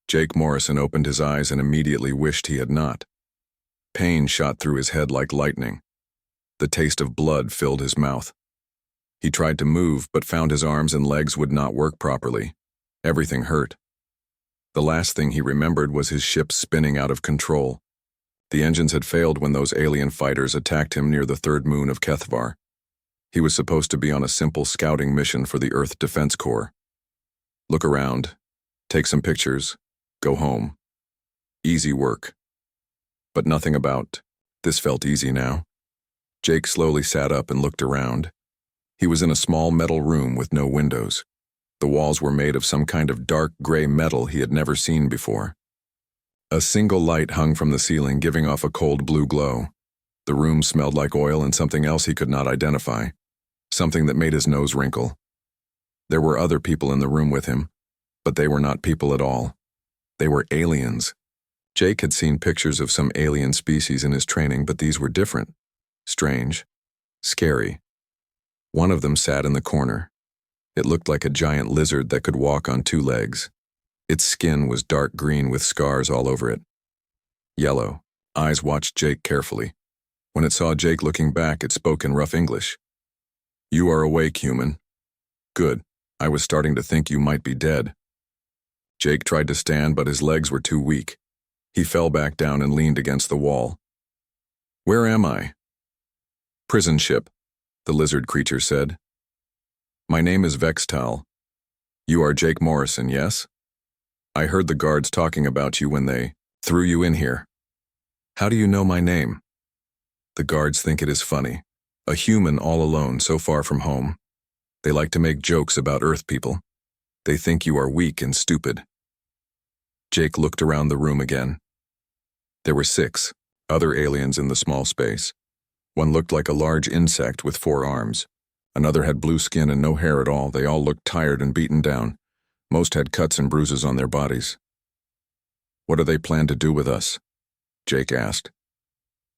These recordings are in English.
Jake Morrison opened his eyes and immediately wished he had not. Pain shot through his head like lightning. The taste of blood filled his mouth. He tried to move, but found his arms and legs would not work properly. Everything hurt. The last thing he remembered was his ship spinning out of control. The engines had failed when those alien fighters attacked him near the third moon of Kethvar. He was supposed to be on a simple scouting mission for the Earth Defense Corps. Look around, take some pictures, go home. Easy work. But nothing about this felt easy now. Jake slowly sat up and looked around. He was in a small metal room with no windows. The walls were made of some kind of dark gray metal he had never seen before. A single light hung from the ceiling, giving off a cold blue glow. The room smelled like oil and something else he could not identify, something that made his nose wrinkle. There were other people in the room with him, but they were not people at all. They were aliens. Jake had seen pictures of some alien species in his training, but these were different, strange, scary. One of them sat in the corner. It looked like a giant lizard that could walk on two legs. Its skin was dark green with scars all over it. Yellow. Eyes watched Jake carefully. When it saw Jake looking back, it spoke in rough English. "You are awake, human. Good. I was starting to think you might be dead." Jake tried to stand, but his legs were too weak. He fell back down and leaned against the wall. "Where am I?" "Prison ship," the lizard creature said. "My name is Vextal. You are Jake Morrison, yes? I heard the guards talking about you when they threw you in here. How do you know my name?" "The guards think it is funny. A human all alone, so far from home. They like to make jokes about Earth people. They think you are weak and stupid." Jake looked around the room again. There were 6 other aliens in the small space. One looked like a large insect with 4 arms. Another had blue skin and no hair at all. They all looked tired and beaten down. Most had cuts and bruises on their bodies. "What do they plan to do with us?" Jake asked.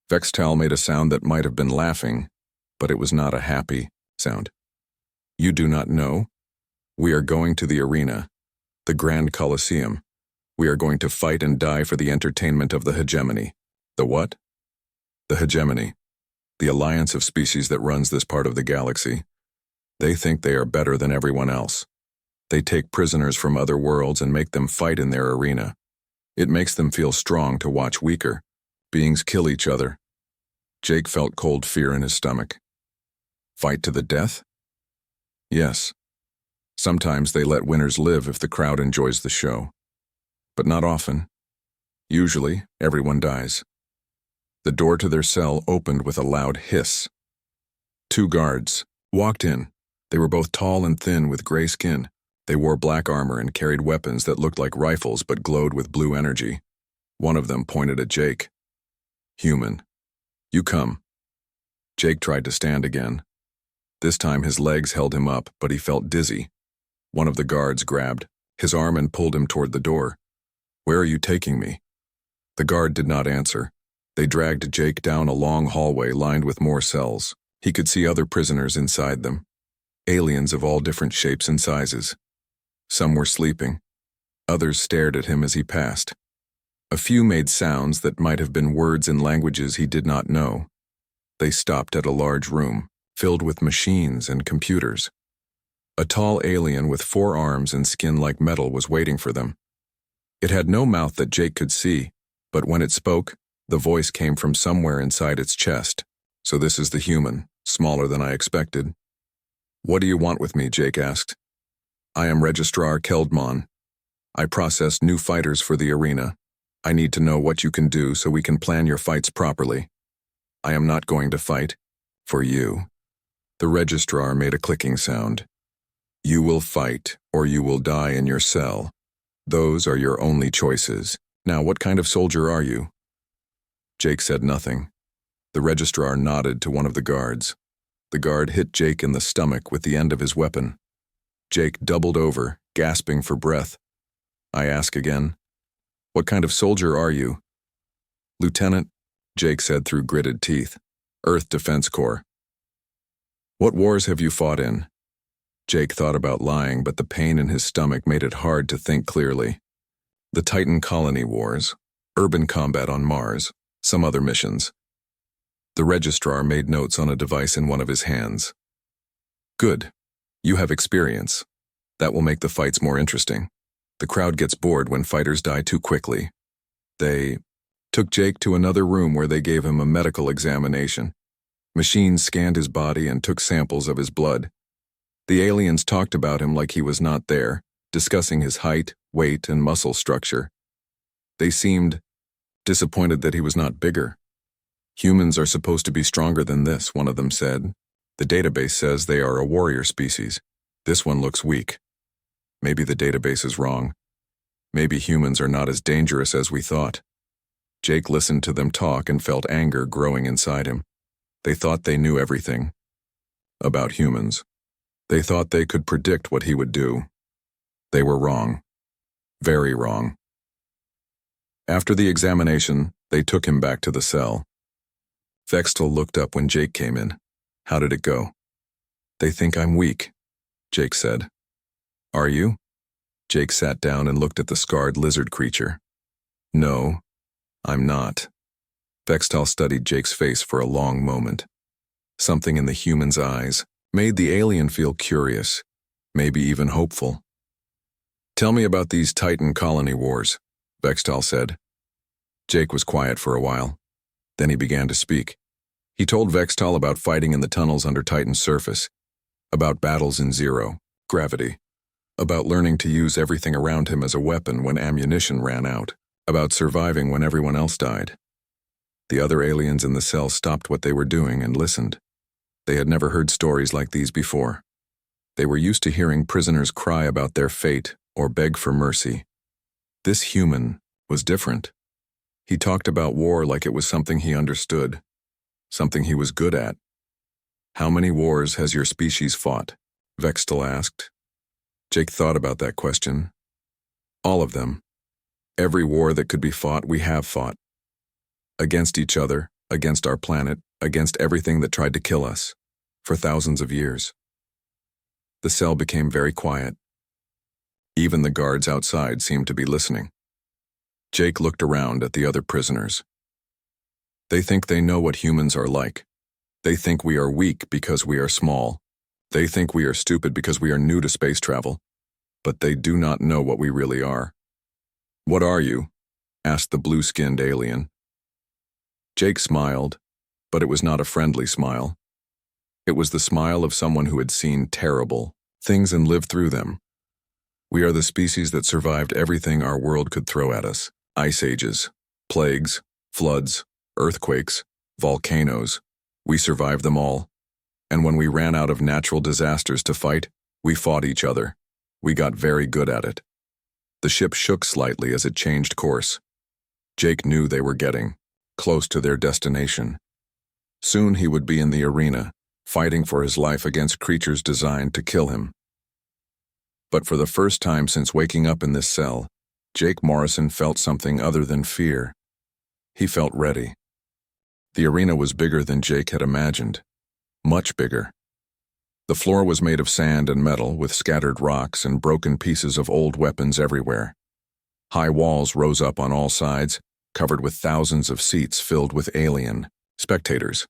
Vextal made a sound that might have been laughing, but it was not a happy sound. "You do not know? We are going to the arena, the Grand Colosseum. We are going to fight and die for the entertainment of the hegemony." "The what?" "The hegemony, the alliance of species that runs this part of the galaxy. They think they are better than everyone else. They take prisoners from other worlds and make them fight in their arena. It makes them feel strong to watch weaker beings kill each other." Jake felt cold fear in his stomach. "Fight to the death?" "Yes. Sometimes they let winners live if the crowd enjoys the show. But not often. Usually, everyone dies." The door to their cell opened with a loud hiss. 2 guards walked in. They were both tall and thin with gray skin. They wore black armor and carried weapons that looked like rifles but glowed with blue energy. One of them pointed at Jake. "Human, you come." Jake tried to stand again. This time his legs held him up, but he felt dizzy. One of the guards grabbed his arm and pulled him toward the door. "Where are you taking me?" The guard did not answer. They dragged Jake down a long hallway lined with more cells. He could see other prisoners inside them. Aliens of all different shapes and sizes. Some were sleeping. Others stared at him as he passed. A few made sounds that might have been words in languages he did not know. They stopped at a large room, filled with machines and computers. A tall alien with 4 arms and skin like metal was waiting for them. It had no mouth that Jake could see, but when it spoke, the voice came from somewhere inside its chest. "So this is the human, smaller than I expected." "What do you want with me?" Jake asked. "I am Registrar Keldmon. I process new fighters for the arena. I need to know what you can do so we can plan your fights properly. I am not going to fight for you." The registrar made a clicking sound. "You will fight, or you will die in your cell. Those are your only choices. Now, what kind of soldier are you?" Jake said nothing. The registrar nodded to one of the guards. The guard hit Jake in the stomach with the end of his weapon. Jake doubled over, gasping for breath. I ask again, "What kind of soldier are you?" "Lieutenant," Jake said through gritted teeth. "Earth Defense Corps." "What wars have you fought in?" Jake thought about lying, but the pain in his stomach made it hard to think clearly. The Titan Colony Wars, urban combat on Mars, some other missions. The registrar made notes on a device in one of his hands. Good. You have experience. That will make the fights more interesting. The crowd gets bored when fighters die too quickly. They took Jake to another room where they gave him a medical examination. Machines scanned his body and took samples of his blood. The aliens talked about him like he was not there, discussing his height, weight, and muscle structure. They seemed disappointed that he was not bigger. Humans are supposed to be stronger than this, one of them said. The database says they are a warrior species. This one looks weak. Maybe the database is wrong. Maybe humans are not as dangerous as we thought. Jake listened to them talk and felt anger growing inside him. They thought they knew everything about humans. They thought they could predict what he would do. They were wrong. Very wrong. After the examination, they took him back to the cell. Vextal looked up when Jake came in. How did it go? They think I'm weak, Jake said. Are you? Jake sat down and looked at the scarred lizard creature. No, I'm not. Vextal studied Jake's face for a long moment. Something in the human's eyes made the alien feel curious, maybe even hopeful. Tell me about these Titan colony wars, Vextal said. Jake was quiet for a while. Then he began to speak. He told Vextal about fighting in the tunnels under Titan's surface, about battles in zero gravity, about learning to use everything around him as a weapon when ammunition ran out, about surviving when everyone else died. The other aliens in the cell stopped what they were doing and listened. They had never heard stories like these before. They were used to hearing prisoners cry about their fate or beg for mercy. This human was different. He talked about war like it was something he understood, something he was good at. How many wars has your species fought? Vextal asked. Jake thought about that question. All of them. Every war that could be fought, we have fought. Against each other, against our planet, against everything that tried to kill us, for thousands of years. The cell became very quiet. Even the guards outside seemed to be listening. Jake looked around at the other prisoners. They think they know what humans are like. They think we are weak because we are small. They think we are stupid because we are new to space travel. But they do not know what we really are. What are you? Asked the blue-skinned alien. Jake smiled, but it was not a friendly smile. It was the smile of someone who had seen terrible things and lived through them. We are the species that survived everything our world could throw at us. Ice ages, plagues, floods, earthquakes, volcanoes. We survived them all. And when we ran out of natural disasters to fight, we fought each other. We got very good at it. The ship shook slightly as it changed course. Jake knew they were getting close to their destination. Soon he would be in the arena, fighting for his life against creatures designed to kill him. But for the first time since waking up in this cell, Jake Morrison felt something other than fear. He felt ready. The arena was bigger than Jake had imagined. Much bigger. The floor was made of sand and metal with scattered rocks and broken pieces of old weapons everywhere. High walls rose up on all sides, covered with thousands of seats filled with alien spectators.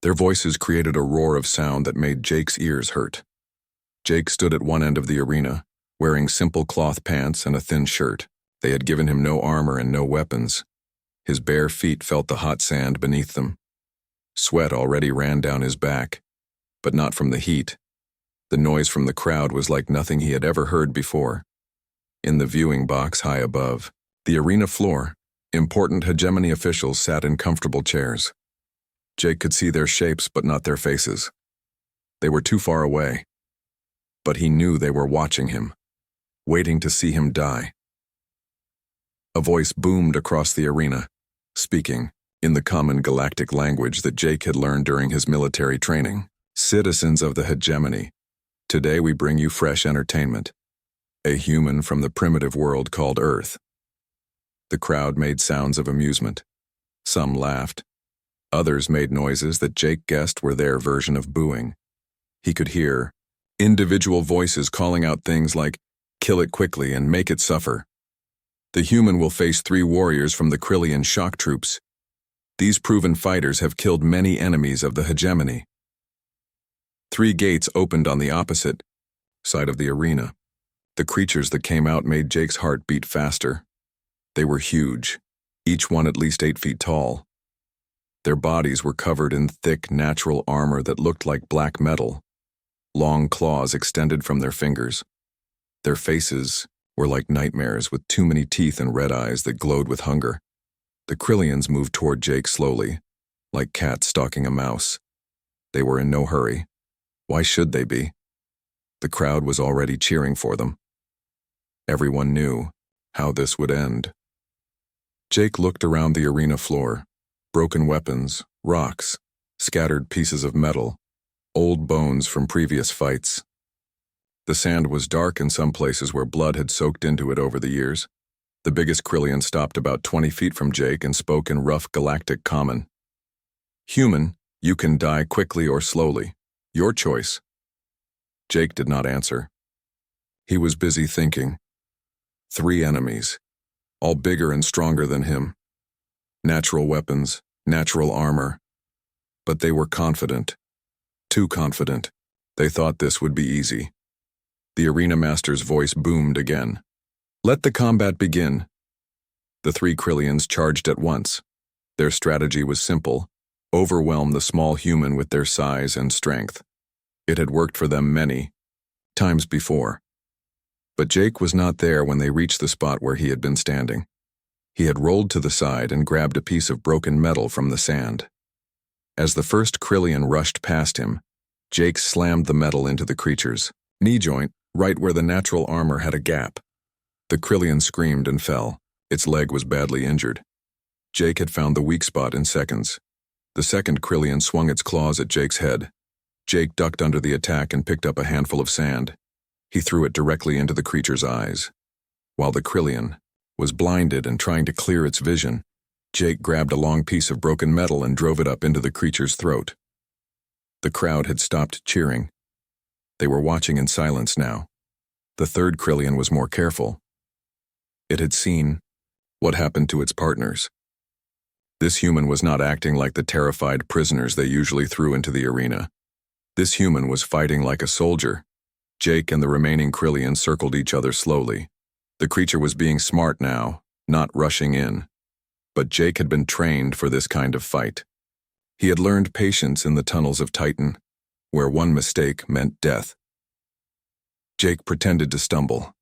Their voices created a roar of sound that made Jake's ears hurt. Jake stood at one end of the arena, wearing simple cloth pants and a thin shirt. They had given him no armor and no weapons. His bare feet felt the hot sand beneath them. Sweat already ran down his back, but not from the heat. The noise from the crowd was like nothing he had ever heard before. In the viewing box high above, the arena floor, important hegemony officials sat in comfortable chairs. Jake could see their shapes but not their faces. They were too far away. But he knew they were watching him, waiting to see him die. A voice boomed across the arena, speaking in the common galactic language that Jake had learned during his military training. Citizens of the hegemony, today we bring you fresh entertainment. A human from the primitive world called Earth. The crowd made sounds of amusement. Some laughed. Others made noises that Jake guessed were their version of booing. He could hear individual voices calling out things like, "Kill it quickly and make it suffer." The human will face 3 warriors from the Krillian shock troops. These proven fighters have killed many enemies of the hegemony. 3 gates opened on the opposite side of the arena. The creatures that came out made Jake's heart beat faster. They were huge, each one at least 8 feet tall. Their bodies were covered in thick, natural armor that looked like black metal. Long claws extended from their fingers. Their faces were like nightmares with too many teeth and red eyes that glowed with hunger. The Krillians moved toward Jake slowly, like cats stalking a mouse. They were in no hurry. Why should they be? The crowd was already cheering for them. Everyone knew how this would end. Jake looked around the arena floor. Broken weapons, rocks, scattered pieces of metal, old bones from previous fights. The sand was dark in some places where blood had soaked into it over the years. The biggest Krillian stopped about 20 feet from Jake and spoke in rough galactic common. "Human, you can die quickly or slowly. Your choice." Jake did not answer. He was busy thinking. 3 enemies, all bigger and stronger than him. Natural weapons, natural armor. But they were confident. Too confident. They thought this would be easy. The arena master's voice boomed again. "Let the combat begin." The 3 Krillians charged at once. Their strategy was simple: overwhelm the small human with their size and strength. It had worked for them many times before. But Jake was not there when they reached the spot where he had been standing. He had rolled to the side and grabbed a piece of broken metal from the sand. As the first Krillian rushed past him, Jake slammed the metal into the creature's knee joint, right where the natural armor had a gap. The Krillian screamed and fell. Its leg was badly injured. Jake had found the weak spot in seconds. The second Krillian swung its claws at Jake's head. Jake ducked under the attack and picked up a handful of sand. He threw it directly into the creature's eyes. While the Krillian was blinded and trying to clear its vision, Jake grabbed a long piece of broken metal and drove it up into the creature's throat. The crowd had stopped cheering. They were watching in silence now. The third Krillian was more careful. It had seen what happened to its partners. This human was not acting like the terrified prisoners they usually threw into the arena. This human was fighting like a soldier. Jake and the remaining Krillian circled each other slowly. The creature was being smart now, not rushing in. But Jake had been trained for this kind of fight. He had learned patience in the tunnels of Titan, where one mistake meant death. Jake pretended to stumble,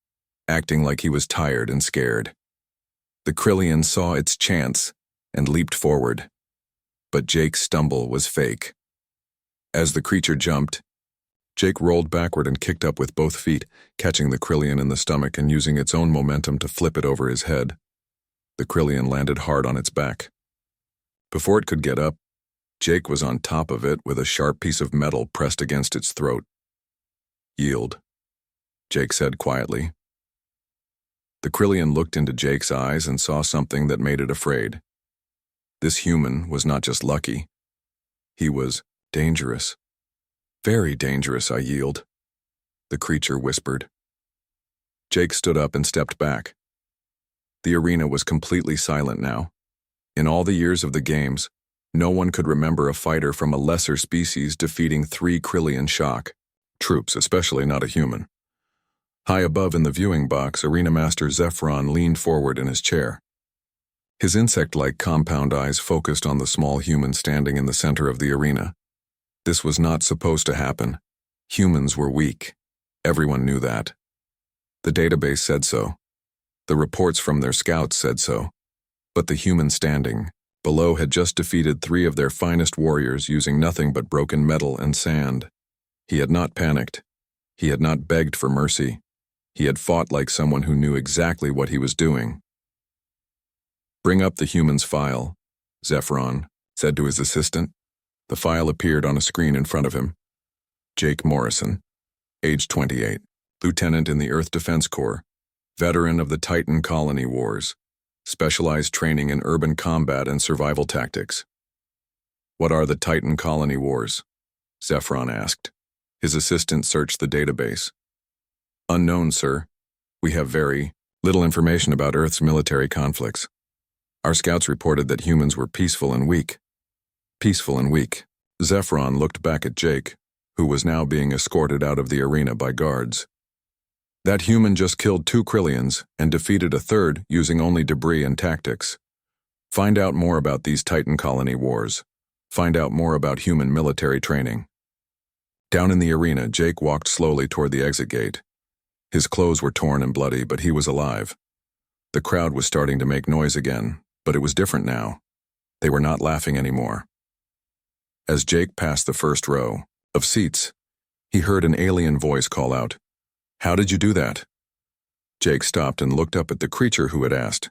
acting like he was tired and scared. The Krillian saw its chance and leaped forward. But Jake's stumble was fake. As the creature jumped, Jake rolled backward and kicked up with both feet, catching the Krillian in the stomach and using its own momentum to flip it over his head. The Krillian landed hard on its back. Before it could get up, Jake was on top of it with a sharp piece of metal pressed against its throat. "Yield," Jake said quietly. The Krillian looked into Jake's eyes and saw something that made it afraid. This human was not just lucky. He was dangerous. "Very dangerous, I yield," the creature whispered. Jake stood up and stepped back. The arena was completely silent now. In all the years of the games, no one could remember a fighter from a lesser species defeating 3 Krillian shock troops, especially not a human. High above in the viewing box, Arena Master Zephron leaned forward in his chair. His insect-like compound eyes focused on the small human standing in the center of the arena. This was not supposed to happen. Humans were weak. Everyone knew that. The database said so. The reports from their scouts said so. But the human standing below had just defeated 3 of their finest warriors using nothing but broken metal and sand. He had not panicked. He had not begged for mercy. He had fought like someone who knew exactly what he was doing. "Bring up the human's file," Zephron said to his assistant. The file appeared on a screen in front of him. Jake Morrison, age 28, lieutenant in the Earth Defense Corps, veteran of the Titan Colony Wars, specialized training in urban combat and survival tactics. "What are the Titan Colony Wars?" Zephron asked. His assistant searched the database. "Unknown, sir. We have very Little information about Earth's military conflicts. Our scouts reported that humans were peaceful and weak. Peaceful and weak. Zephron looked back at Jake, who was now being escorted out of the arena by guards. That human just killed 2 Krillians and defeated a third using only debris and tactics. Find out more about these Titan colony wars. Find out more about human military training. Down in the arena, Jake walked slowly toward the exit gate. His clothes were torn and bloody, but he was alive. The crowd was starting to make noise again, but it was different now. They were not laughing anymore. As Jake passed the first row of seats, he heard an alien voice call out, "How did you do that?" Jake stopped and looked up at the creature who had asked.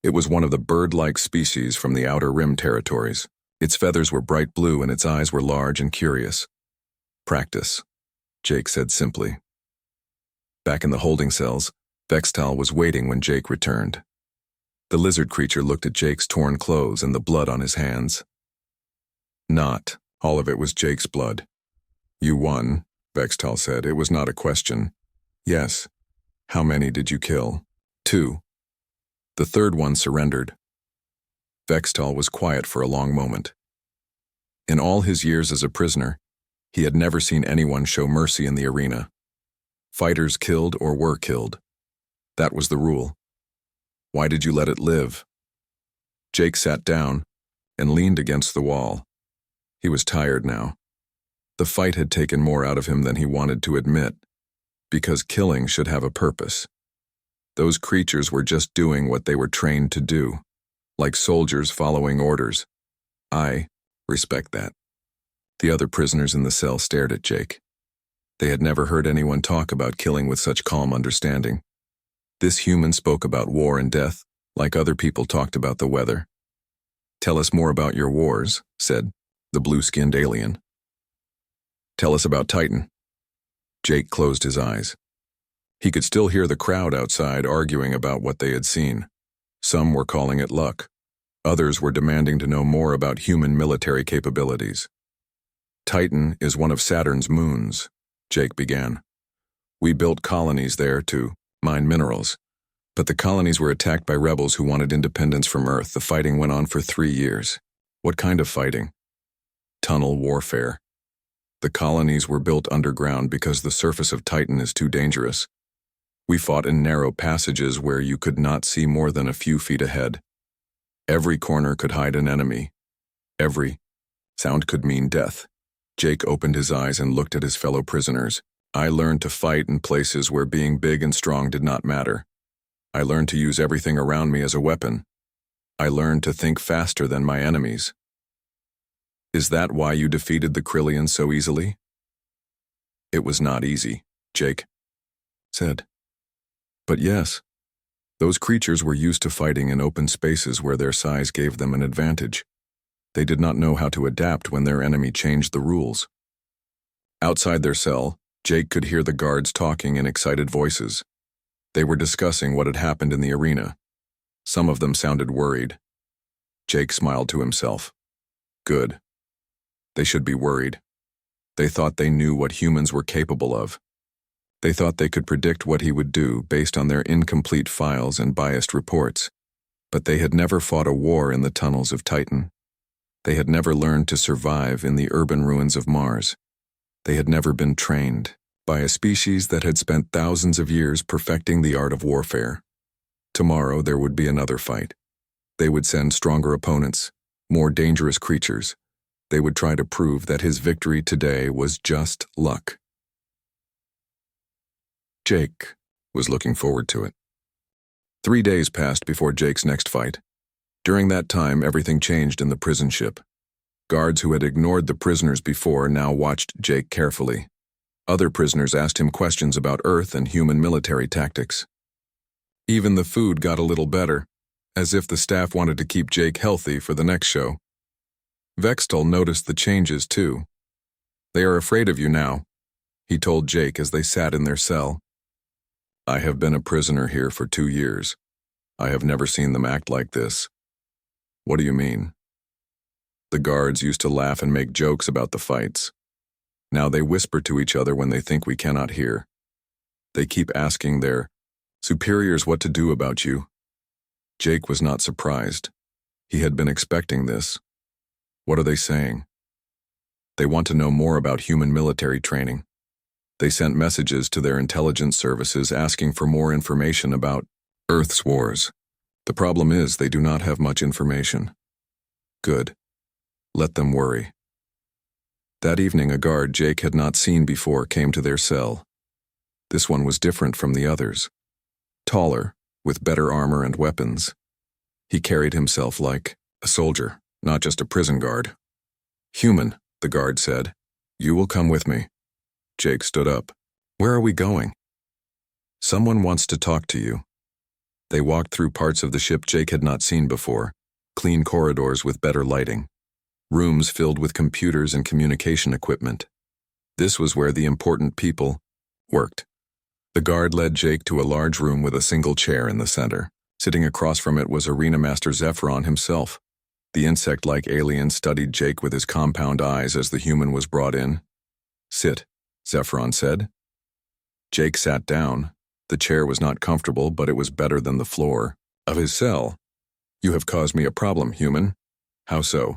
It was one of the bird-like species from the Outer Rim territories. Its feathers were bright blue and its eyes were large and curious. "Practice," Jake said simply. Back in the holding cells, Vextal was waiting when Jake returned. The lizard creature looked at Jake's torn clothes and the blood on his hands. Not all of it was Jake's blood. "You won," Vextal said. "It was not a question." "Yes." "How many did you kill?" "2. The third one surrendered." Vextal was quiet for a long moment. In all his years as a prisoner, he had never seen anyone show mercy in the arena. Fighters killed or were killed. That was the rule. "Why did you let it live?" Jake sat down and leaned against the wall. He was tired now. The fight had taken more out of him than he wanted to admit, because killing should have a purpose. Those creatures were just doing what they were trained to do, like soldiers following orders. I respect that. The other prisoners in the cell stared at Jake. They had never heard anyone talk about killing with such calm understanding. This human spoke about war and death, like other people talked about the weather. "Tell us more about your wars," said the blue-skinned alien. "Tell us about Titan." Jake closed his eyes. He could still hear the crowd outside arguing about what they had seen. Some were calling it luck. Others were demanding to know more about human military capabilities. "Titan is one of Saturn's moons," Jake began. "We built colonies there to mine minerals, but the colonies were attacked by rebels who wanted independence from Earth. The fighting went on for 3 years. What kind of fighting? Tunnel warfare. The colonies were built underground because the surface of Titan is too dangerous. We fought in narrow passages where you could not see more than a few feet ahead. Every corner could hide an enemy. Every sound could mean death." Jake opened his eyes and looked at his fellow prisoners. "I learned to fight in places where being big and strong did not matter. I learned to use everything around me as a weapon. I learned to think faster than my enemies." "Is that why you defeated the Krillians so easily?" "It was not easy," Jake said. "But yes, those creatures were used to fighting in open spaces where their size gave them an advantage. They did not know how to adapt when their enemy changed the rules." Outside their cell, Jake could hear the guards talking in excited voices. They were discussing what had happened in the arena. Some of them sounded worried. Jake smiled to himself. Good. They should be worried. They thought they knew what humans were capable of. They thought they could predict what he would do based on their incomplete files and biased reports. But they had never fought a war in the tunnels of Titan. They had never learned to survive in the urban ruins of Mars. They had never been trained by a species that had spent thousands of years perfecting the art of warfare. Tomorrow there would be another fight. They would send stronger opponents, more dangerous creatures. They would try to prove that his victory today was just luck. Jake was looking forward to it. 3 days passed before Jake's next fight. During that time, everything changed in the prison ship. Guards who had ignored the prisoners before now watched Jake carefully. Other prisoners asked him questions about Earth and human military tactics. Even the food got a little better, as if the staff wanted to keep Jake healthy for the next show. Vextal noticed the changes too. "They are afraid of you now," he told Jake as they sat in their cell. "I have been a prisoner here for 2 years. I have never seen them act like this." "What do you mean?" "The guards used to laugh and make jokes about the fights. Now they whisper to each other when they think we cannot hear. They keep asking their Superiors what to do about you. Jake was not surprised. He had been expecting this. What are they saying? They want to know more about human military training. They sent messages to their intelligence services asking for more information about Earth's wars. The problem is they do not have much information. Good. Let them worry. That evening, a guard Jake had not seen before came to their cell. This one was different from the others. Taller, with better armor and weapons. He carried himself like a soldier, not just a prison guard. Human, the guard said. You will come with me. Jake stood up. Where are we going? Someone wants to talk to you. They walked through parts of the ship Jake had not seen before, clean corridors with better lighting, rooms filled with computers and communication equipment. This was where the important people worked. The guard led Jake to a large room with a single chair in the center. Sitting across from it was Arena Master Zephyron himself. The insect-like alien studied Jake with his compound eyes as the human was brought in. Sit, Zephyron said. Jake sat down. The chair was not comfortable, but it was better than the floor of his cell. You have caused me a problem, human. How so?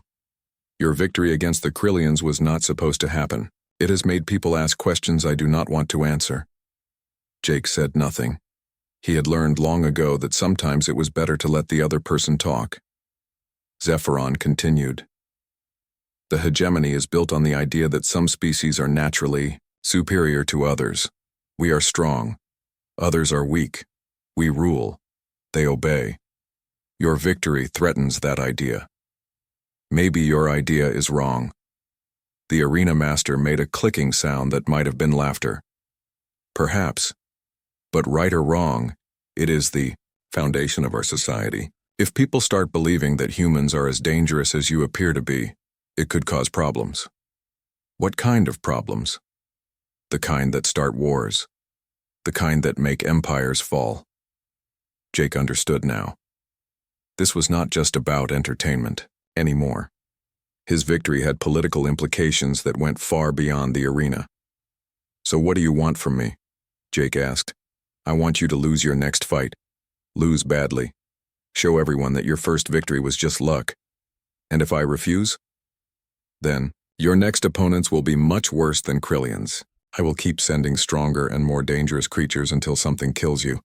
Your victory against the Krillians was not supposed to happen. It has made people ask questions I do not want to answer. Jake said nothing. He had learned long ago that sometimes it was better to let the other person talk. Zephyron continued. The hegemony is built on the idea that some species are naturally superior to others. We are strong. Others are weak. We rule. They obey. Your victory threatens that idea. Maybe your idea is wrong. The arena master made a clicking sound that might have been laughter. Perhaps. But right or wrong, it is the foundation of our society. If people start believing that humans are as dangerous as you appear to be, it could cause problems. What kind of problems? The kind that start wars. The kind that make empires fall. Jake understood now. This was not just about entertainment anymore. His victory had political implications that went far beyond the arena. So what do you want from me? Jake asked. I want you to lose your next fight. Lose badly. Show everyone that your first victory was just luck. And if I refuse? Then, your next opponents will be much worse than Krillians. I will keep sending stronger and more dangerous creatures until something kills you.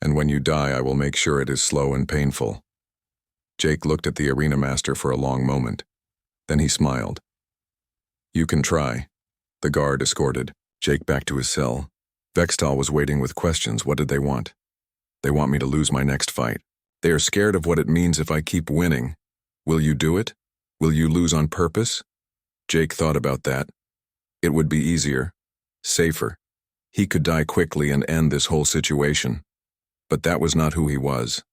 And when you die, I will make sure it is slow and painful. Jake looked at the arena master for a long moment. Then he smiled. You can try. The guard escorted Jake back to his cell. Vextal was waiting with questions. What did they want? They want me to lose my next fight. They are scared of what it means if I keep winning. Will you do it? Will you lose on purpose? Jake thought about that. It would be easier. Safer. He could die quickly and end this whole situation. But that was not who he was.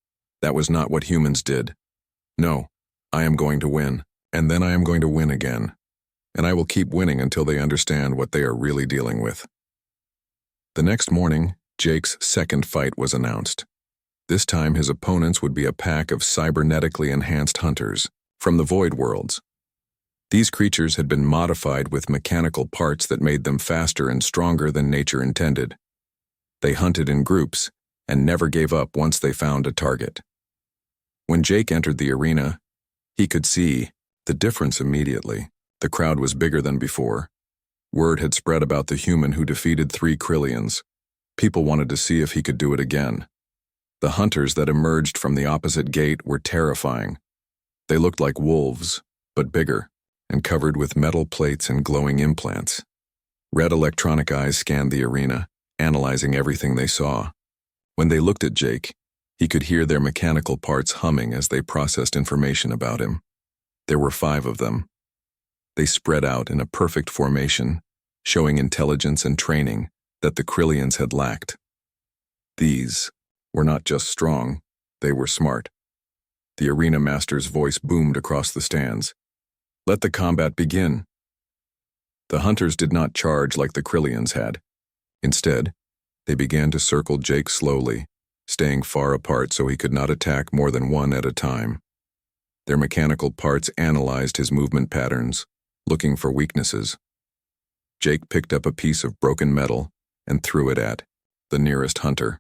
That was not what humans did. No, I am going to win, and then I am going to win again. And I will keep winning until they understand what they are really dealing with. The next morning, Jake's second fight was announced. This time his opponents would be a pack of cybernetically enhanced hunters from the Void Worlds. These creatures had been modified with mechanical parts that made them faster and stronger than nature intended. They hunted in groups and never gave up once they found a target. When Jake entered the arena, he could see the difference immediately. The crowd was bigger than before. Word had spread about the human who defeated 3 Krillians. People wanted to see if he could do it again. The hunters that emerged from the opposite gate were terrifying. They looked like wolves, but bigger, and covered with metal plates and glowing implants. Red electronic eyes scanned the arena, analyzing everything they saw. When they looked at Jake, he could hear their mechanical parts humming as they processed information about him. There were 5 of them. They spread out in a perfect formation, showing intelligence and training that the Krillians had lacked. These were not just strong, they were smart. The arena master's voice boomed across the stands. Let the combat begin. The hunters did not charge like the Krillians had. Instead, they began to circle Jake slowly, staying far apart so he could not attack more than one at a time. Their mechanical parts analyzed his movement patterns, looking for weaknesses. Jake picked up a piece of broken metal and threw it at the nearest hunter.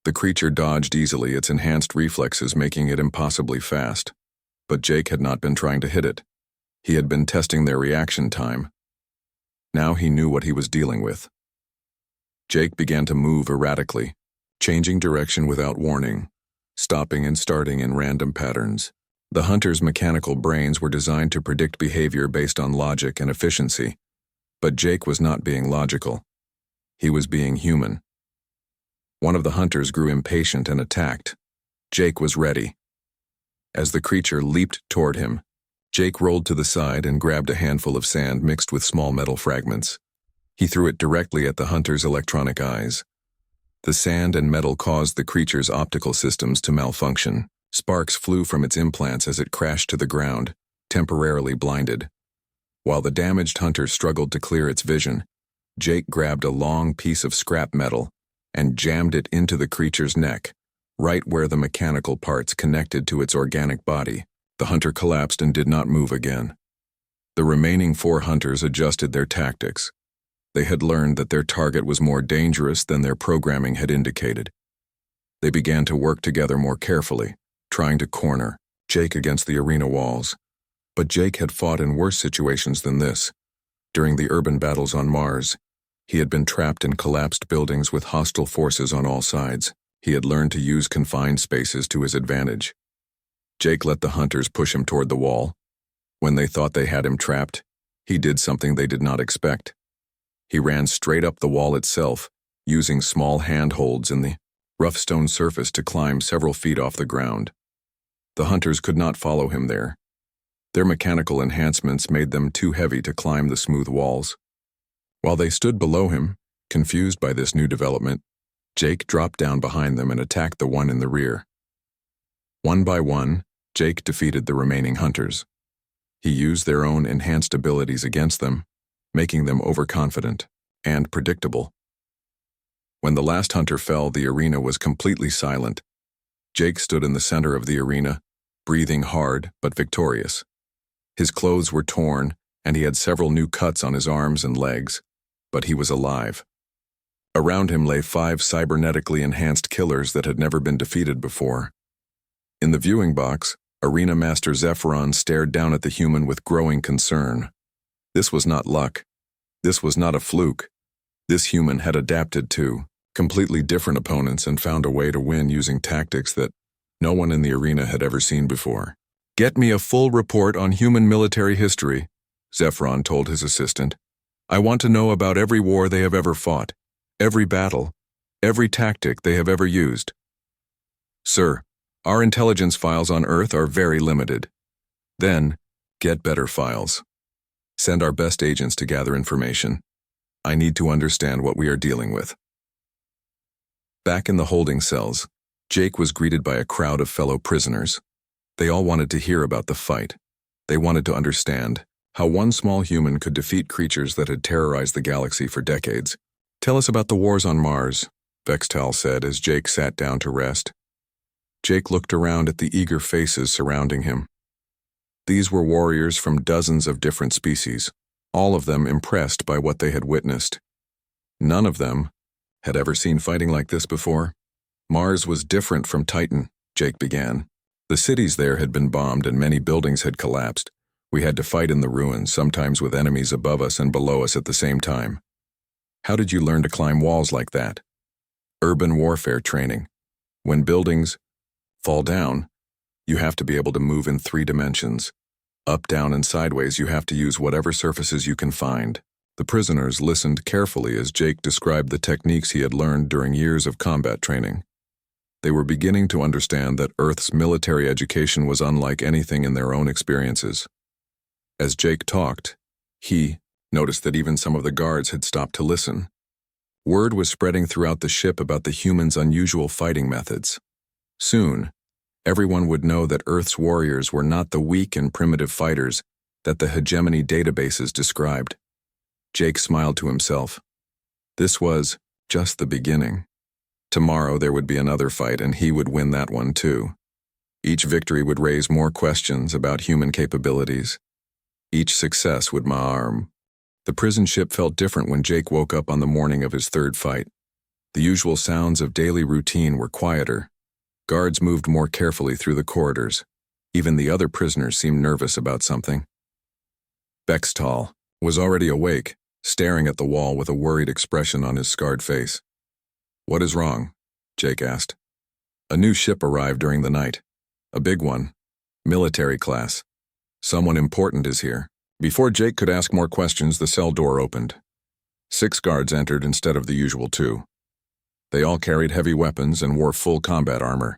The creature dodged easily, its enhanced reflexes making it impossibly fast. But Jake had not been trying to hit it. He had been testing their reaction time. Now he knew what he was dealing with. Jake began to move erratically, changing direction without warning, stopping and starting in random patterns. The hunter's mechanical brains were designed to predict behavior based on logic and efficiency. But Jake was not being logical. He was being human. One of the hunters grew impatient and attacked. Jake was ready. As the creature leaped toward him, Jake rolled to the side and grabbed a handful of sand mixed with small metal fragments. He threw it directly at the hunter's electronic eyes. The sand and metal caused the creature's optical systems to malfunction. Sparks flew from its implants as it crashed to the ground, temporarily blinded. While the damaged hunter struggled to clear its vision, Jake grabbed a long piece of scrap metal and jammed it into the creature's neck, right where the mechanical parts connected to its organic body. The hunter collapsed and did not move again. The remaining 4 hunters adjusted their tactics. They had learned that their target was more dangerous than their programming had indicated. They began to work together more carefully, trying to corner Jake against the arena walls. But Jake had fought in worse situations than this. During the urban battles on Mars, he had been trapped in collapsed buildings with hostile forces on all sides. He had learned to use confined spaces to his advantage. Jake let the hunters push him toward the wall. When they thought they had him trapped, he did something they did not expect. He ran straight up the wall itself, using small handholds in the rough stone surface to climb several feet off the ground. The hunters could not follow him there. Their mechanical enhancements made them too heavy to climb the smooth walls. While they stood below him, confused by this new development, Jake dropped down behind them and attacked the one in the rear. One by one, Jake defeated the remaining hunters. He used their own enhanced abilities against them, making them overconfident and predictable. When the last hunter fell, the arena was completely silent. Jake stood in the center of the arena, breathing hard but victorious. His clothes were torn, and he had several new cuts on his arms and legs, but he was alive. Around him lay 5 cybernetically enhanced killers that had never been defeated before. In the viewing box, Arena Master Zephyron stared down at the human with growing concern. This was not luck. This was not a fluke. This human had adapted to completely different opponents and found a way to win using tactics that no one in the arena had ever seen before. "Get me a full report on human military history," Zephyron told his assistant. "I want to know about every war they have ever fought, every battle, every tactic they have ever used." "Sir, our intelligence files on Earth are very limited." "Then, get better files. Send our best agents to gather information. I need to understand what we are dealing with." Back in the holding cells, Jake was greeted by a crowd of fellow prisoners. They all wanted to hear about the fight. They wanted to understand how one small human could defeat creatures that had terrorized the galaxy for decades. "Tell us about the wars on Mars," Vextal said as Jake sat down to rest. Jake looked around at the eager faces surrounding him. These were warriors from dozens of different species, all of them impressed by what they had witnessed. None of them had ever seen fighting like this before. "Mars was different from Titan," Jake began. "The cities there had been bombed and many buildings had collapsed. We had to fight in the ruins, sometimes with enemies above us and below us at the same time." "How did you learn to climb walls like that?" "Urban warfare training. When buildings fall down, you have to be able to move in 3 dimensions. Up, down, and sideways, you have to use whatever surfaces you can find." The prisoners listened carefully as Jake described the techniques he had learned during years of combat training. They were beginning to understand that Earth's military education was unlike anything in their own experiences. As Jake talked, he noticed that even some of the guards had stopped to listen. Word was spreading throughout the ship about the humans' unusual fighting methods. Soon, everyone would know that Earth's warriors were not the weak and primitive fighters that the hegemony databases described. Jake smiled to himself. This was just the beginning. Tomorrow there would be another fight, and he would win that one too. Each victory would raise more questions about human capabilities. Each success would arm. The prison ship felt different when Jake woke up on the morning of his 3rd fight. The usual sounds of daily routine were quieter. Guards moved more carefully through the corridors. Even the other prisoners seemed nervous about something. Bextall was already awake, staring at the wall with a worried expression on his scarred face. "What is wrong?" Jake asked. "A new ship arrived during the night. A big one. Military class. Someone important is here." Before Jake could ask more questions, the cell door opened. 6 guards entered instead of the usual 2. They all carried heavy weapons and wore full combat armor.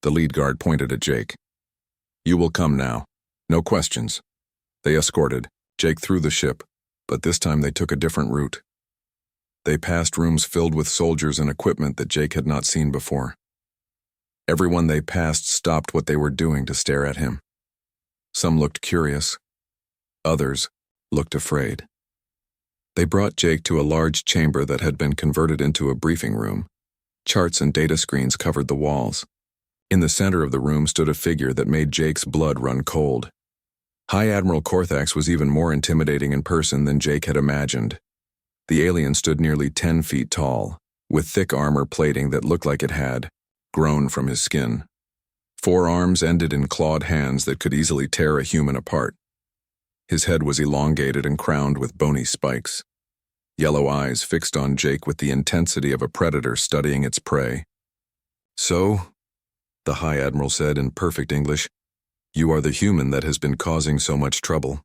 The lead guard pointed at Jake. "You will come now. No questions." They escorted Jake through the ship, but this time they took a different route. They passed rooms filled with soldiers and equipment that Jake had not seen before. Everyone they passed stopped what they were doing to stare at him. Some looked curious. Others looked afraid. They brought Jake to a large chamber that had been converted into a briefing room. Charts and data screens covered the walls. In the center of the room stood a figure that made Jake's blood run cold. High Admiral Korthax was even more intimidating in person than Jake had imagined. The alien stood nearly 10 feet tall, with thick armor plating that looked like it had grown from his skin. 4 arms ended in clawed hands that could easily tear a human apart. His head was elongated and crowned with bony spikes. Yellow eyes fixed on Jake with the intensity of a predator studying its prey. "So," the High Admiral said in perfect English, "you are the human that has been causing so much trouble."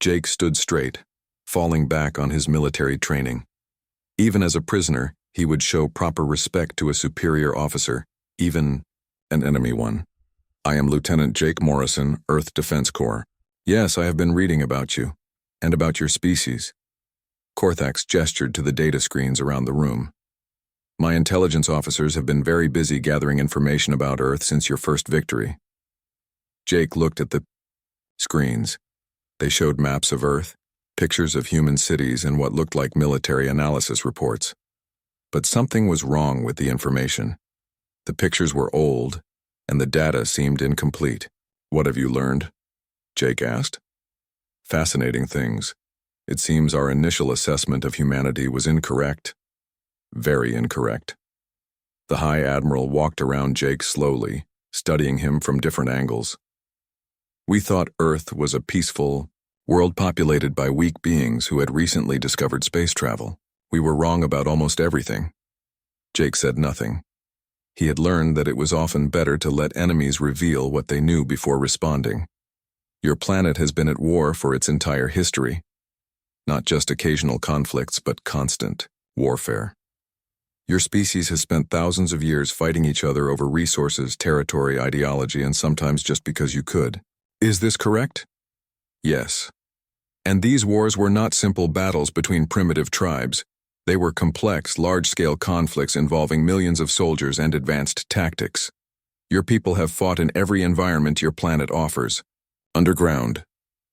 Jake stood straight, falling back on his military training. Even as a prisoner, he would show proper respect to a superior officer, even an enemy one. "I am Lieutenant Jake Morrison, Earth Defense Corps. Yes, I have been reading about you, and about your species." Korthax gestured to the data screens around the room. "My intelligence officers have been very busy gathering information about Earth since your first victory." Jake looked at the screens. They showed maps of Earth, pictures of human cities, and what looked like military analysis reports. But something was wrong with the information. The pictures were old, and the data seemed incomplete. "What have you learned?" Jake asked. "Fascinating things. It seems our initial assessment of humanity was incorrect. Very incorrect." The High Admiral walked around Jake slowly, studying him from different angles. "We thought Earth was a peaceful world populated by weak beings who had recently discovered space travel. We were wrong about almost everything." Jake said nothing. He had learned that it was often better to let enemies reveal what they knew before responding. Your planet has been at war for its entire history. Not just occasional conflicts, but constant warfare. Your species has spent thousands of years fighting each other over resources, territory, ideology, and sometimes just because you could. Is this correct? Yes. And these wars were not simple battles between primitive tribes. They were complex, large-scale conflicts involving millions of soldiers and advanced tactics. Your people have fought in every environment your planet offers. Underground,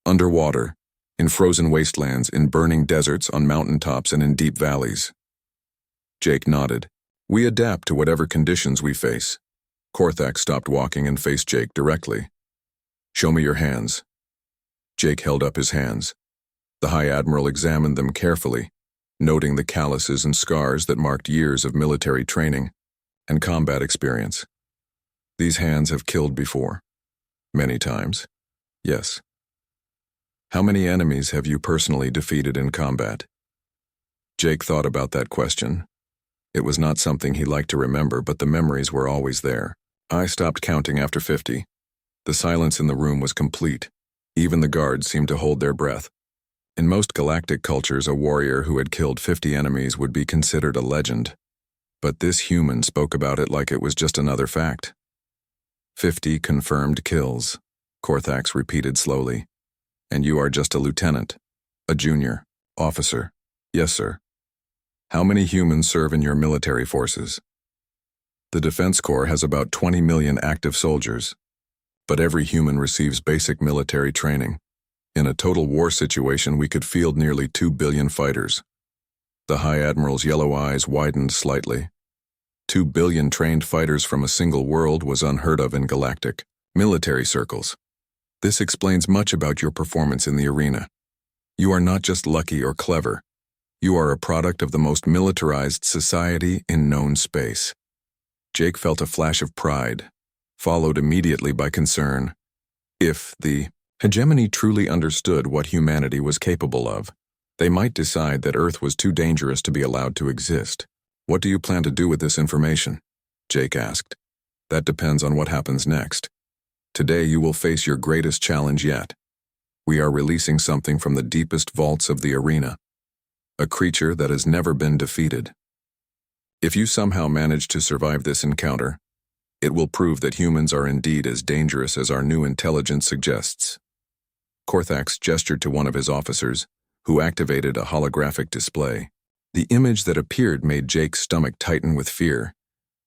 underwater, in frozen wastelands, in burning deserts, on mountaintops, and in deep valleys. Jake nodded. "We adapt to whatever conditions we face." Korthax stopped walking and faced Jake directly. "Show me your hands." Jake held up his hands. The High Admiral examined them carefully, noting the calluses and scars that marked years of military training and combat experience. "These hands have killed before." "Many times." "Yes." "How many enemies have you personally defeated in combat?" Jake thought about that question. It was not something he liked to remember, but the memories were always there. "I stopped counting after 50. The silence in the room was complete. Even the guards seemed to hold their breath. In most galactic cultures, a warrior who had killed 50 enemies would be considered a legend. But this human spoke about it like it was just another fact. 50 confirmed kills, Korthax repeated slowly. "And you are just a lieutenant, a junior officer." "Yes, sir." "How many humans serve in your military forces?" "The Defense Corps has about 20 million active soldiers, but every human receives basic military training. In a total war situation, we could field nearly 2 billion fighters." The High Admiral's yellow eyes widened slightly. 2 billion trained fighters from a single world was unheard of in galactic military circles. This explains much about your performance in the arena. You are not just lucky or clever. You are a product of the most militarized society in known space. Jake felt a flash of pride, followed immediately by concern. If the hegemony truly understood what humanity was capable of, they might decide that Earth was too dangerous to be allowed to exist. What do you plan to do with this information? Jake asked. That depends on what happens next. Today you will face your greatest challenge yet. We are releasing something from the deepest vaults of the arena. A creature that has never been defeated. If you somehow manage to survive this encounter, it will prove that humans are indeed as dangerous as our new intelligence suggests. Korthax gestured to one of his officers, who activated a holographic display. The image that appeared made Jake's stomach tighten with fear.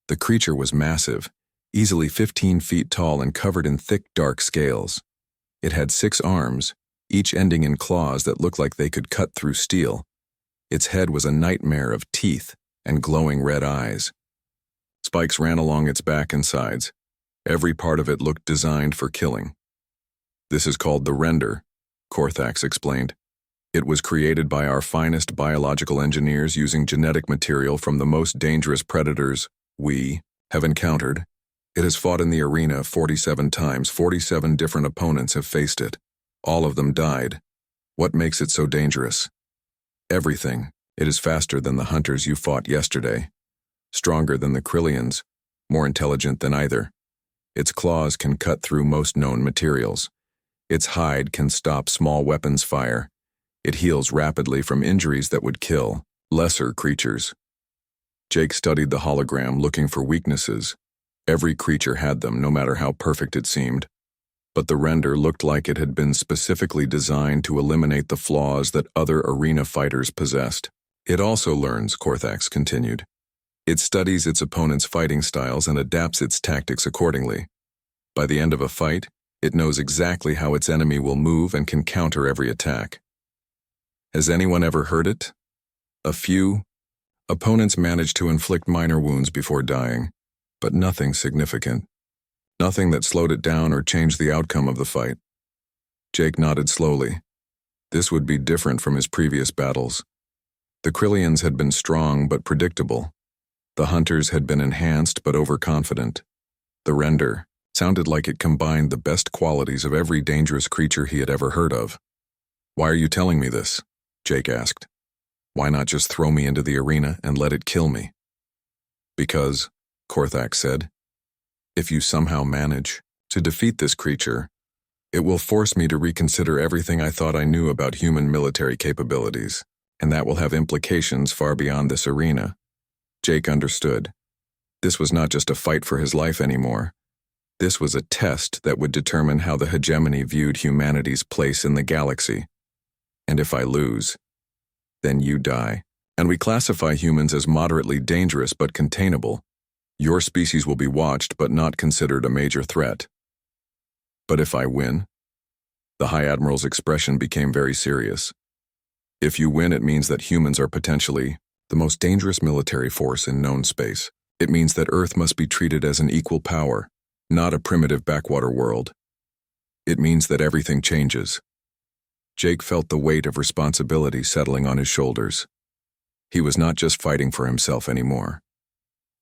The creature was massive, easily 15 feet tall and covered in thick, dark scales. It had 6 arms, each ending in claws that looked like they could cut through steel. Its head was a nightmare of teeth and glowing red eyes. Spikes ran along its back and sides. Every part of it looked designed for killing. This is called the render, Korthax explained. It was created by our finest biological engineers using genetic material from the most dangerous predators we have encountered. It has fought in the arena 47 times. 47 different opponents have faced it. All of them died. What makes it so dangerous? Everything. It is faster than the hunters you fought yesterday. Stronger than the Krillians. More intelligent than either. Its claws can cut through most known materials. Its hide can stop small weapons fire. It heals rapidly from injuries that would kill lesser creatures. Jake studied the hologram looking for weaknesses. Every creature had them, no matter how perfect it seemed. But the render looked like it had been specifically designed to eliminate the flaws that other arena fighters possessed. It also learns, Korthax continued. It studies its opponent's fighting styles and adapts its tactics accordingly. By the end of a fight, it knows exactly how its enemy will move and can counter every attack. Has anyone ever heard it? A few opponents managed to inflict minor wounds before dying, but nothing significant. Nothing that slowed it down or changed the outcome of the fight. Jake nodded slowly. This would be different from his previous battles. The Krillians had been strong but predictable. The hunters had been enhanced but overconfident. The render sounded like it combined the best qualities of every dangerous creature he had ever heard of. Why are you telling me this? Jake asked. Why not just throw me into the arena and let it kill me? Because, Korthax said, if you somehow manage to defeat this creature, it will force me to reconsider everything I thought I knew about human military capabilities, and that will have implications far beyond this arena. Jake understood. This was not just a fight for his life anymore. This was a test that would determine how the hegemony viewed humanity's place in the galaxy. And if I lose, then you die. And we classify humans as moderately dangerous but containable. Your species will be watched but not considered a major threat. But if I win? The High Admiral's expression became very serious. If you win, it means that humans are potentially the most dangerous military force in known space. It means that Earth must be treated as an equal power, not a primitive backwater world. It means that everything changes. Jake felt the weight of responsibility settling on his shoulders. He was not just fighting for himself anymore.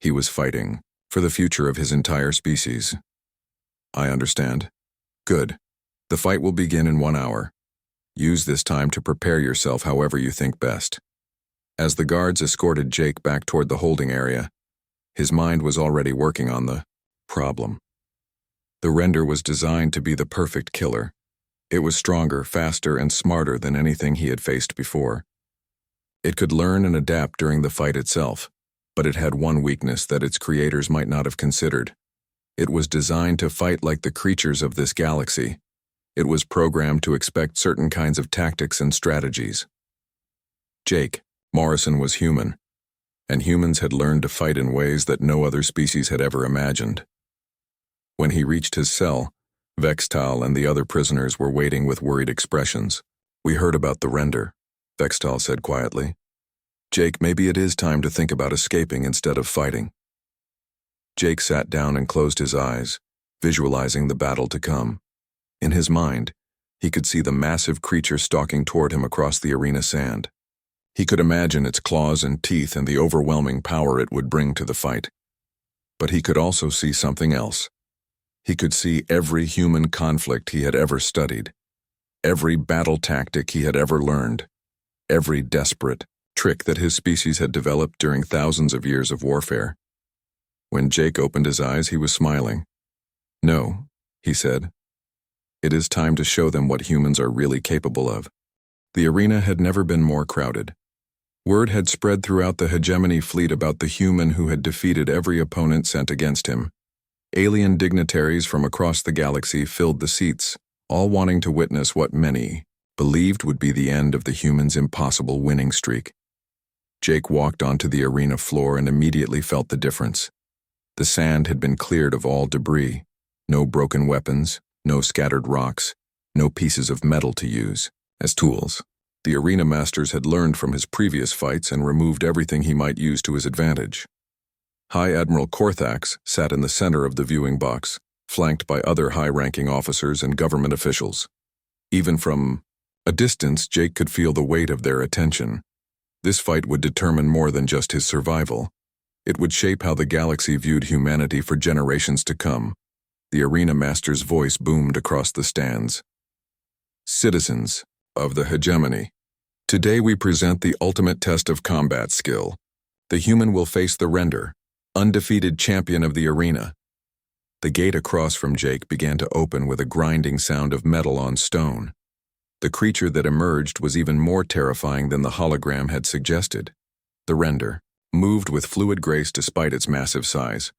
He was fighting for the future of his entire species. I understand. Good. The fight will begin in 1 hour. Use this time to prepare yourself however you think best. As the guards escorted Jake back toward the holding area, his mind was already working on the problem. The render was designed to be the perfect killer. It was stronger, faster, and smarter than anything he had faced before. It could learn and adapt during the fight itself, but it had one weakness that its creators might not have considered. It was designed to fight like the creatures of this galaxy. It was programmed to expect certain kinds of tactics and strategies. Jake Morrison was human, and humans had learned to fight in ways that no other species had ever imagined. When he reached his cell, Vextal and the other prisoners were waiting with worried expressions. We heard about the render, Vextal said quietly. Jake, maybe it is time to think about escaping instead of fighting. Jake sat down and closed his eyes, visualizing the battle to come. In his mind, he could see the massive creature stalking toward him across the arena sand. He could imagine its claws and teeth and the overwhelming power it would bring to the fight. But he could also see something else. He could see every human conflict he had ever studied, every battle tactic he had ever learned, every desperate trick that his species had developed during thousands of years of warfare. When Jake opened his eyes, he was smiling. "No," he said. "It is time to show them what humans are really capable of." The arena had never been more crowded. Word had spread throughout the hegemony fleet about the human who had defeated every opponent sent against him. Alien dignitaries from across the galaxy filled the seats, all wanting to witness what many believed would be the end of the human's impossible winning streak. Jake walked onto the arena floor and immediately felt the difference. The sand had been cleared of all debris. No broken weapons, no scattered rocks, no pieces of metal to use as tools. The arena masters had learned from his previous fights and removed everything he might use to his advantage. High Admiral Korthax sat in the center of the viewing box, flanked by other high-ranking officers and government officials. Even from a distance, Jake could feel the weight of their attention. This fight would determine more than just his survival. It would shape how the galaxy viewed humanity for generations to come. The arena master's voice boomed across the stands. "Citizens of the hegemony, today we present the ultimate test of combat skill. The human will face the Render, undefeated champion of the arena." The gate across from Jake began to open with a grinding sound of metal on stone. The creature that emerged was even more terrifying than the hologram had suggested. The Render moved with fluid grace despite its massive size.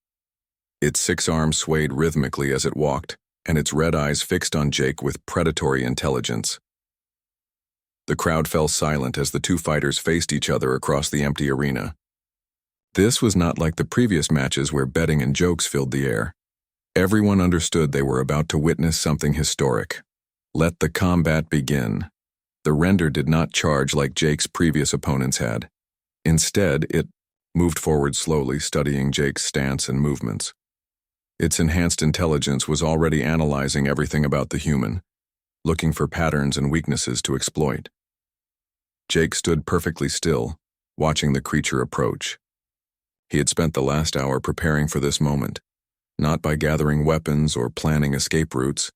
Its 6 arms swayed rhythmically as it walked, and its red eyes fixed on Jake with predatory intelligence. The crowd fell silent as the two fighters faced each other across the empty arena. This was not like the previous matches where betting and jokes filled the air. Everyone understood they were about to witness something historic. Let the combat begin. The Render did not charge like Jake's previous opponents had. Instead, it moved forward slowly, studying Jake's stance and movements. Its enhanced intelligence was already analyzing everything about the human, looking for patterns and weaknesses to exploit. Jake stood perfectly still, watching the creature approach. He had spent the last hour preparing for this moment, not by gathering weapons or planning escape routes,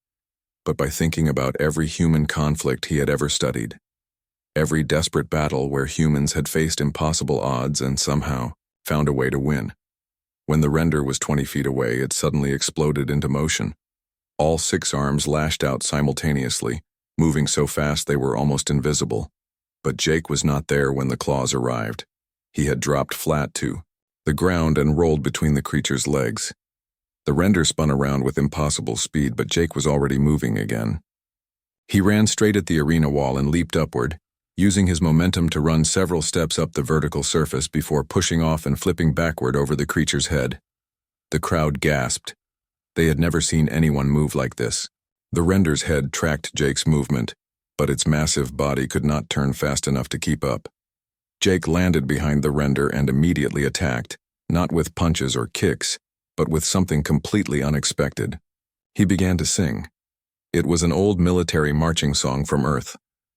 but by thinking about every human conflict he had ever studied. Every desperate battle where humans had faced impossible odds and somehow found a way to win. When the Render was 20 feet away, it suddenly exploded into motion. All 6 arms lashed out simultaneously, moving so fast they were almost invisible. But Jake was not there when the claws arrived. He had dropped flat to the ground and rolled between the creature's legs. The Render spun around with impossible speed, but Jake was already moving again. He ran straight at the arena wall and leaped upward, using his momentum to run several steps up the vertical surface before pushing off and flipping backward over the creature's head. The crowd gasped. They had never seen anyone move like this. The Render's head tracked Jake's movement, but its massive body could not turn fast enough to keep up. Jake landed behind the Render and immediately attacked, not with punches or kicks, but with something completely unexpected. He began to sing. It was an old military marching song from Earth,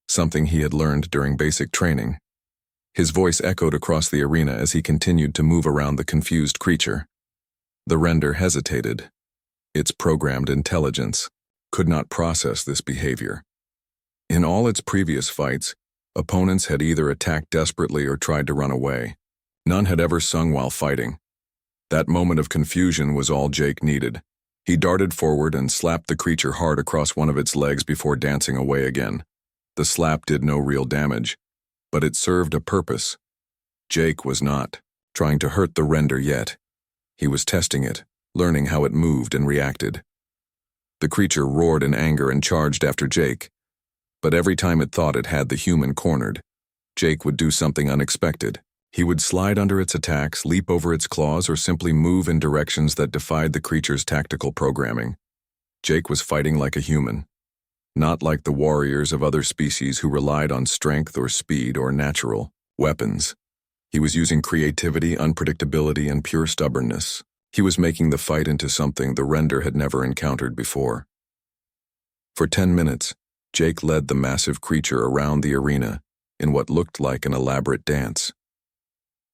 something he had learned during basic training. His voice echoed across the arena as he continued to move around the confused creature. The Render hesitated. Its programmed intelligence could not process this behavior. In all its previous fights, opponents had either attacked desperately or tried to run away. None had ever sung while fighting. That moment of confusion was all Jake needed. He darted forward and slapped the creature hard across one of its legs before dancing away again. The slap did no real damage, but it served a purpose. Jake was not trying to hurt the Render yet. He was testing it, learning how it moved and reacted. The creature roared in anger and charged after Jake, but every time it thought it had the human cornered, Jake would do something unexpected. He would slide under its attacks, leap over its claws, or simply move in directions that defied the creature's tactical programming. Jake was fighting like a human, not like the warriors of other species who relied on strength or speed or natural weapons. He was using creativity, unpredictability, and pure stubbornness. He was making the fight into something the Render had never encountered before. For 10 minutes, Jake led the massive creature around the arena, in what looked like an elaborate dance.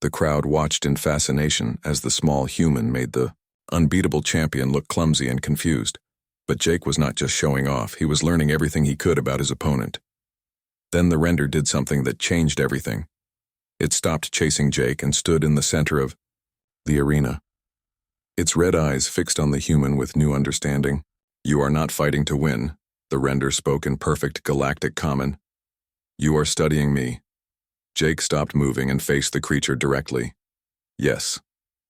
The crowd watched in fascination as the small human made the unbeatable champion look clumsy and confused. But Jake was not just showing off, he was learning everything he could about his opponent. Then the render did something that changed everything. It stopped chasing Jake and stood in the center of the arena. Its red eyes fixed on the human with new understanding. "You are not fighting to win," the render spoke in perfect galactic common. "You are studying me." Jake stopped moving and faced the creature directly. "Yes,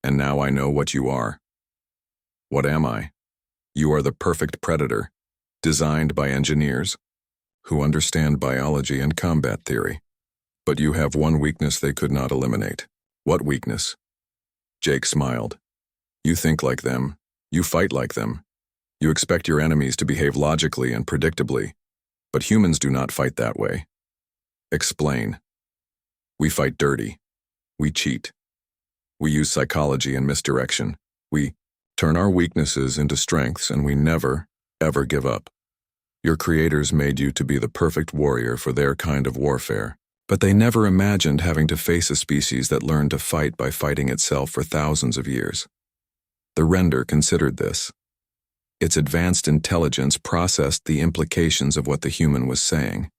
and now I know what you are." "What am I?" "You are the perfect predator, designed by engineers who understand biology and combat theory. But you have one weakness they could not eliminate." "What weakness?" Jake smiled. "You think like them. You fight like them. You expect your enemies to behave logically and predictably. But humans do not fight that way." "Explain." "We fight dirty. We cheat. We use psychology and misdirection. We turn our weaknesses into strengths, and we never, ever give up. Your creators made you to be the perfect warrior for their kind of warfare, but they never imagined having to face a species that learned to fight by fighting itself for thousands of years." The render considered this. Its advanced intelligence processed the implications of what the human was saying.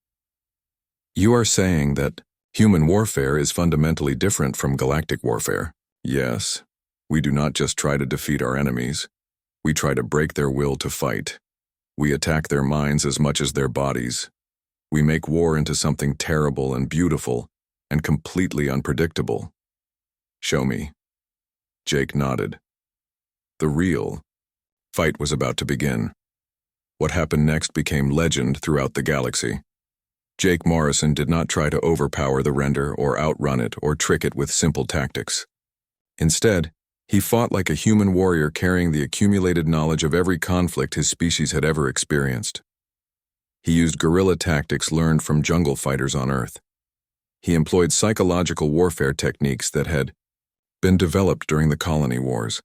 "You are saying that human warfare is fundamentally different from galactic warfare?" "Yes. We do not just try to defeat our enemies. We try to break their will to fight. We attack their minds as much as their bodies. We make war into something terrible and beautiful and completely unpredictable." "Show me." Jake nodded. The real fight was about to begin. What happened next became legend throughout the galaxy. Jake Morrison did not try to overpower the render or outrun it or trick it with simple tactics. Instead, he fought like a human warrior carrying the accumulated knowledge of every conflict his species had ever experienced. He used guerrilla tactics learned from jungle fighters on Earth. He employed psychological warfare techniques that had been developed during the colony wars.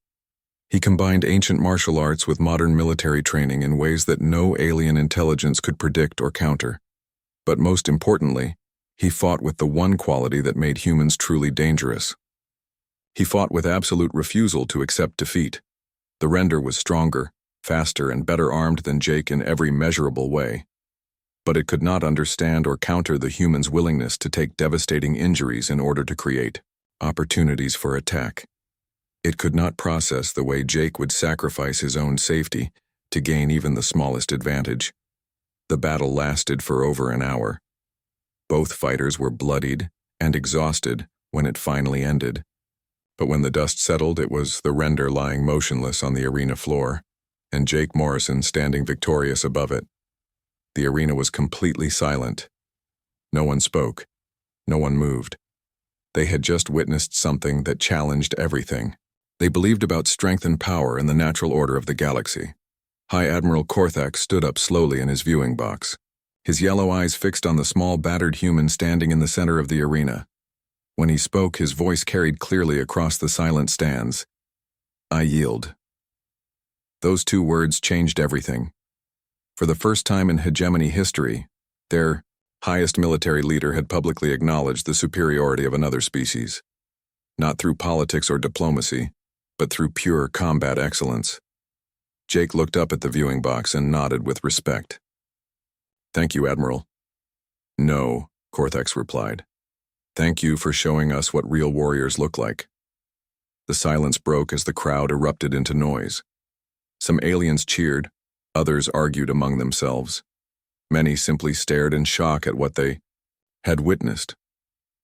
He combined ancient martial arts with modern military training in ways that no alien intelligence could predict or counter. But most importantly, he fought with the one quality that made humans truly dangerous. He fought with absolute refusal to accept defeat. The render was stronger, faster, and better armed than Jake in every measurable way. But it could not understand or counter the human's willingness to take devastating injuries in order to create opportunities for attack. It could not process the way Jake would sacrifice his own safety to gain even the smallest advantage. The battle lasted for over an hour. Both fighters were bloodied and exhausted when it finally ended. But when the dust settled, it was the render lying motionless on the arena floor, and Jake Morrison standing victorious above it. The arena was completely silent. No one spoke. No one moved. They had just witnessed something that challenged everything. They believed about strength and power and the natural order of the galaxy. High Admiral Korthak stood up slowly in his viewing box, his yellow eyes fixed on the small battered human standing in the center of the arena. When he spoke, his voice carried clearly across the silent stands. "I yield." Those two words changed everything. For the first time in hegemony history, their highest military leader had publicly acknowledged the superiority of another species. Not through politics or diplomacy, but through pure combat excellence. Jake looked up at the viewing box and nodded with respect. "Thank you, Admiral." "No," Korthax replied. "Thank you for showing us what real warriors look like." The silence broke as the crowd erupted into noise. Some aliens cheered, others argued among themselves. Many simply stared in shock at what they had witnessed.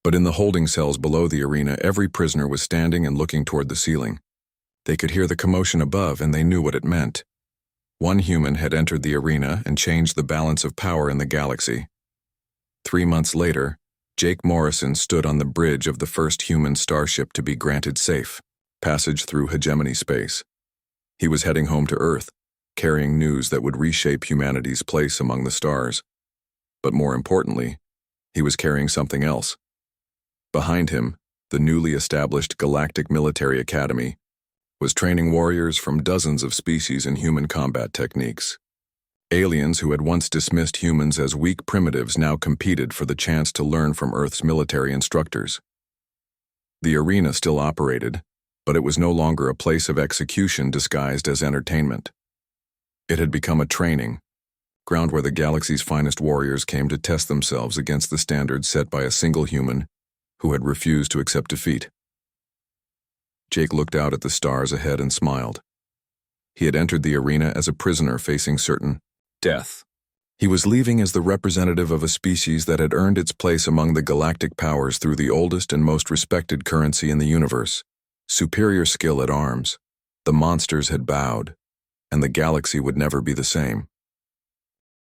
But in the holding cells below the arena, every prisoner was standing and looking toward the ceiling. They could hear the commotion above, and they knew what it meant. One human had entered the arena and changed the balance of power in the galaxy. 3 months later, Jake Morrison stood on the bridge of the first human starship to be granted safe passage through hegemony space. He was heading home to Earth, carrying news that would reshape humanity's place among the stars. But more importantly, he was carrying something else. Behind him, the newly established Galactic Military Academy was training warriors from dozens of species in human combat techniques. Aliens who had once dismissed humans as weak primitives now competed for the chance to learn from Earth's military instructors. The arena still operated, but it was no longer a place of execution disguised as entertainment. It had become a training ground where the galaxy's finest warriors came to test themselves against the standards set by a single human who had refused to accept defeat. Jake looked out at the stars ahead and smiled. He had entered the arena as a prisoner facing certain death. He was leaving as the representative of a species that had earned its place among the galactic powers through the oldest and most respected currency in the universe, superior skill at arms. The monsters had bowed, and the galaxy would never be the same.